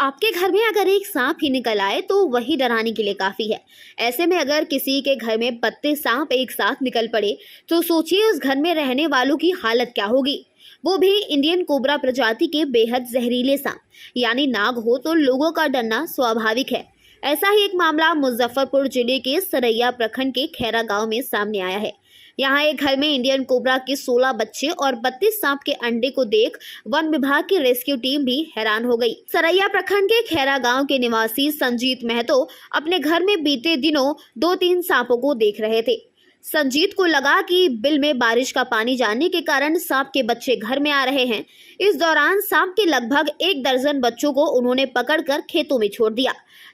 आपके घर में अगर एक सांप ही निकल आए तो वही डराने के लिए काफी है। ऐसे में अगर किसी के घर में 32 सांप एक साथ निकल पड़े तो सोचिए उस घर में रहने वालों की हालत क्या होगी। वो भी इंडियन कोबरा प्रजाति के बेहद जहरीले सांप यानी नाग हो तो लोगों का डरना स्वाभाविक है। ऐसा ही एक मामला मुजफ्फरपुर जिले के सरैया प्रखंड के खैरा गांव में सामने आया है। यहाँ एक घर में इंडियन कोबरा के 16 बच्चे और 32 सांप के अंडे को देख वन विभाग की रेस्क्यू टीम भी हैरान हो गई। सरैया प्रखंड के खैरा गांव के निवासी संजीत महतो अपने घर में बीते दिनों 2-3 सांपों को देख रहे थे। संजीत को लगा कि बिल में बारिश का पानी जाने के कारण सांप के बच्चे घर में आ रहे हैं। इस दौरान सांप के लगभग 1 दर्जन बच्चों को उन्होंने पकड़कर खेतों में छोड़ दिया।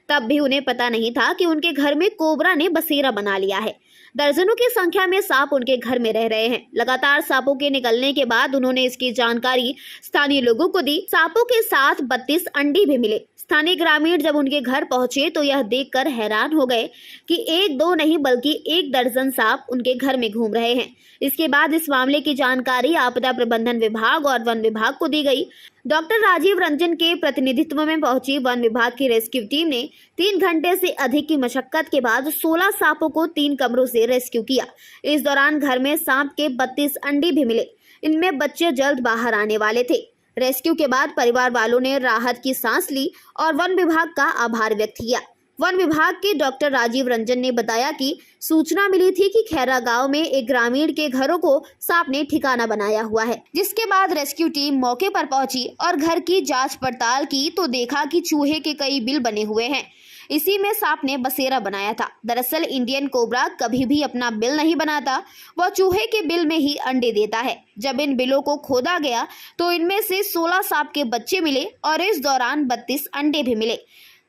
तब भी उन्हें पता नहीं था कि उनके घर में कोबरा ने बसेरा बना लिया है। दर्जनों की संख्या में सांप उनके घर में रह रहे हैं। लगातार सांपों के निकलने के बाद उन्होंने इसकी जानकारी स्थानीय लोगों को दी। सांपों के साथ 32 अंडे भी मिले। स्थानीय ग्रामीण जब उनके घर पहुंचे तो यह देखकर हैरान हो गए कि 1-2 नहीं बल्कि 1 दर्जन सांप उनके घर में घूम रहे हैं। इसके बाद इस मामले की जानकारी आपदा प्रबंधन विभाग और वन विभाग को दी गई। डॉक्टर राजीव रंजन के प्रतिनिधित्व में पहुंची वन विभाग की रेस्क्यू टीम ने 3 घंटे से अधिक की मशक्कत के बाद 16 सांपों को 3 कमरों से रेस्क्यू किया। इस दौरान घर में सांप के 32 अंडे भी मिले। इनमें बच्चे जल्द बाहर आने वाले थे। रेस्क्यू के बाद परिवार वालों ने राहत की सांस ली और वन विभाग का आभार व्यक्त किया। वन विभाग के डॉक्टर राजीव रंजन ने बताया कि सूचना मिली थी कि खैरा गांव में एक ग्रामीण के घरों को सांप ने ठिकाना बनाया हुआ है, जिसके बाद रेस्क्यू टीम मौके पर पहुंची और घर की जांच पड़ताल की तो देखा कि चूहे के कई बिल बने हुए हैं। इसी में सांप ने बसेरा बनाया था। दरअसल इंडियन कोबरा कभी भी अपना बिल नहीं बनाता, वह चूहे के बिल में ही अंडे देता है। जब इन बिलों को खोदा गया तो इनमें से 16 सांप के बच्चे मिले और इस दौरान 32 अंडे भी मिले।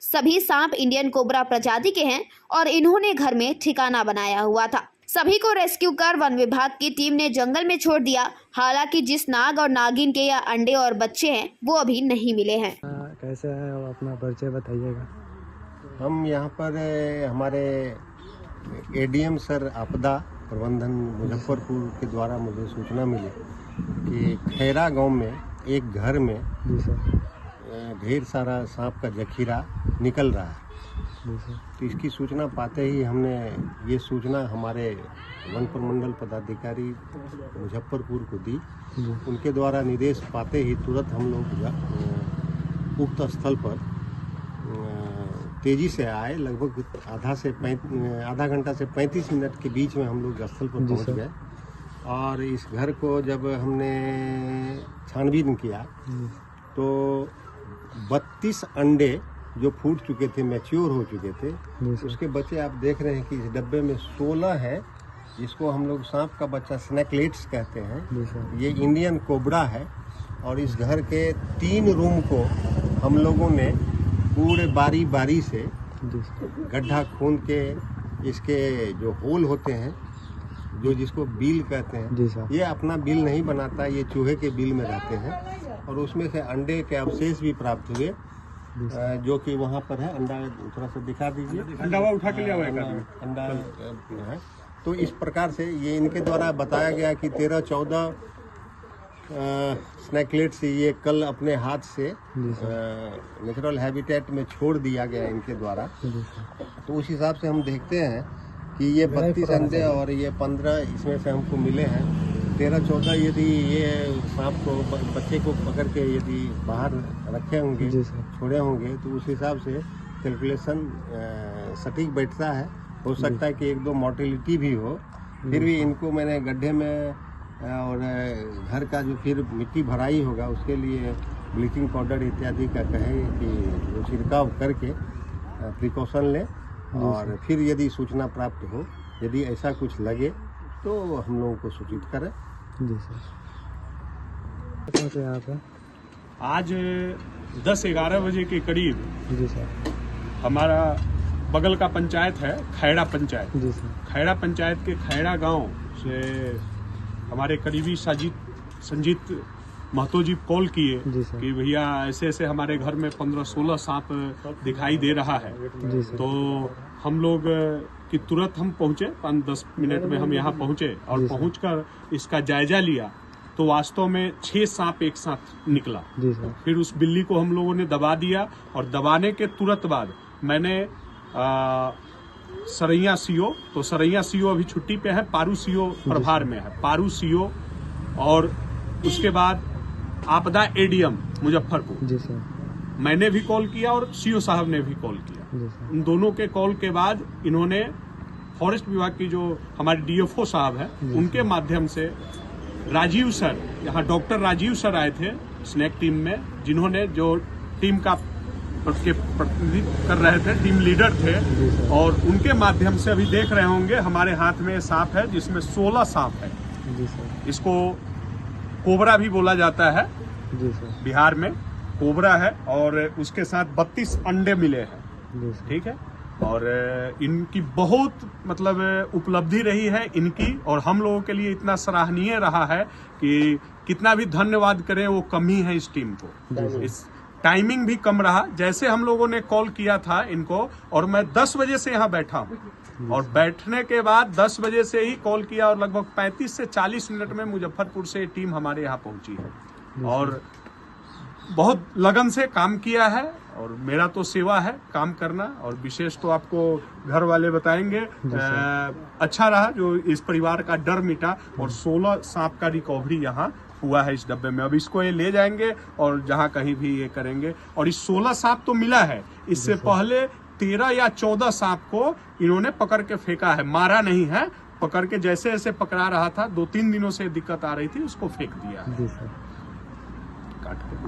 सभी सांप इंडियन कोबरा प्रजाति के हैं और इन्होंने घर में ठिकाना बनाया हुआ था। सभी को रेस्क्यू कर वन विभाग की टीम ने जंगल में छोड़ दिया। हालांकि जिस नाग और नागिन के या अंडे और बच्चे हैं वो अभी नहीं मिले हैं। कैसे है और अपना परिचय बताइएगा। हम यहाँ पर हमारे एडीएम सर आपदा प्रबंधन मुजफ्फरपुर के द्वारा मुझे सूचना मिली कि खैरा गांव में एक घर में जी सर ढेर सारा सांप का जखीरा निकल रहा है। जी सर तो इसकी सूचना पाते ही हमने ये सूचना हमारे वन प्रमंडल पदाधिकारी मुजफ्फरपुर को दी। उनके द्वारा निर्देश पाते ही तुरंत हम लोग उक्त स्थल पर तेज़ी से आए। लगभग आधा घंटा से 35 मिनट के बीच में हम लोग स्थल पर पहुंच गए और इस घर को जब हमने छानबीन किया तो 32 अंडे जो फूट चुके थे, मैच्योर हो चुके थे, उसके बच्चे आप देख रहे हैं कि इस डब्बे में 16 है, जिसको हम लोग सांप का बच्चा स्नैकलेट्स कहते हैं। ये इंडियन कोबरा है और इस घर के 3 रूम को हम लोगों ने पूरे बारी बारी से गड्ढा खून के इसके जो होल होते हैं, जो जिसको बिल कहते हैं, ये अपना बिल नहीं बनाता, ये चूहे के बिल में रहते हैं और उसमें से अंडे के अवशेष भी प्राप्त हुए जो कि वहाँ पर है। अंडा थोड़ा सा दिखा दीजिए। अंडा उठा के लिया हुआ है। अंडा है। तो इस प्रकार से ये इनके द्वारा बताया गया कि 13-14 स्नैकलेट्स ये कल अपने हाथ से नेचुरल हैबिटेट में छोड़ दिया गया इनके द्वारा। तो उस हिसाब से हम देखते हैं कि ये 32 अंडे और ये 15 इसमें से हमको मिले हैं। 13-14 यदि ये सांप को बच्चे को पकड़ के यदि बाहर रखे होंगे, छोड़े होंगे, तो उस हिसाब से कैलकुलेशन सटीक बैठता है। हो सकता है कि 1-2 मॉर्टेलिटी भी हो। फिर भी इनको मैंने गड्ढे में और घर का जो फिर मिट्टी भराई होगा उसके लिए ब्लीचिंग पाउडर इत्यादि का कहे कि वो छिड़काव करके प्रिकॉशन लें और फिर यदि सूचना प्राप्त हो, यदि ऐसा कुछ लगे तो हम लोगों को सूचित करें। जी सर। कहाँ से आप हैं? आज 10-11 बजे के करीब जी सर हमारा बगल का पंचायत है खैरा पंचायत। जी सर। खैरा पंचायत के खैरा गांव से हमारे करीबी संजीत महतो जी कॉल किए कि भैया ऐसे ऐसे हमारे घर में 15-16 सांप दिखाई दे रहा है। तो हम लोग कि तुरंत हम पहुंचे, 5-10 मिनट में हम यहाँ पहुंचे और पहुंचकर इसका जायजा लिया तो वास्तव में 6 सांप एक साथ निकला। जी सर। फिर उस बिल्ली को हम लोगों ने दबा दिया और दबाने के तुरंत बाद मैंने सरैया सीओ, तो सरैया सीओ अभी छुट्टी पे है, पारू सीओ प्रभार में है, पारू सीओ, और उसके बाद आपदा एडीएम मुजफ्फरपुर, जी सर। मैंने भी कॉल किया और सीओ साहब ने भी कॉल किया। जी सर। इन दोनों के कॉल के बाद इन्होंने फॉरेस्ट विभाग की जो हमारे डीएफओ साहब हैं उनके माध्यम से राजीव सर, यहाँ डॉक्टर राजीव सर आए थे स्नेक टीम में, जिन्होंने जो टीम का प्रतिनिधित्व कर रहे थे, टीम लीडर थे, और उनके माध्यम से अभी देख रहे होंगे हमारे हाथ में सांप है जिसमें 16 सांप है। जी सर। इसको कोबरा भी बोला जाता है, जी सर। बिहार में कोबरा है, और उसके साथ 32 अंडे मिले हैं। जी सर। ठीक है, और इनकी बहुत मतलब उपलब्धि रही है इनकी, और हम लोगों के लिए इतना सराहनीय रहा है कि कितना भी धन्यवाद करें वो कम ही है इस टीम को। इस टाइमिंग भी कम रहा, जैसे हम लोगों ने कॉल किया था इनको, और मैं 10 बजे से यहाँ बैठा हूँ, और बैठने के बाद 10 बजे से ही कॉल किया, और लगभग 35 से 40 मिनट में मुजफ्फरपुर से टीम हमारे यहाँ पहुंची है, और बहुत लगन से काम किया है। और मेरा तो सेवा है काम करना, और विशेष तो आपको घर वाले बताएंगे। अच्छा रहा जो इस परिवार का डर मिटा, और 16 सांप का रिकवरी यहाँ हुआ है इस डब्बे में। अब इसको ये ले जाएंगे और जहाँ कहीं भी ये करेंगे, और इस 16 सांप तो मिला है, इससे पहले 13 या 14 सांप को इन्होंने पकड़ के फेंका है, मारा नहीं है, पकड़ के जैसे जैसे पकड़ा रहा था, 2-3 दिनों से दिक्कत आ रही थी, उसको फेंक दिया है। जी सर। काट के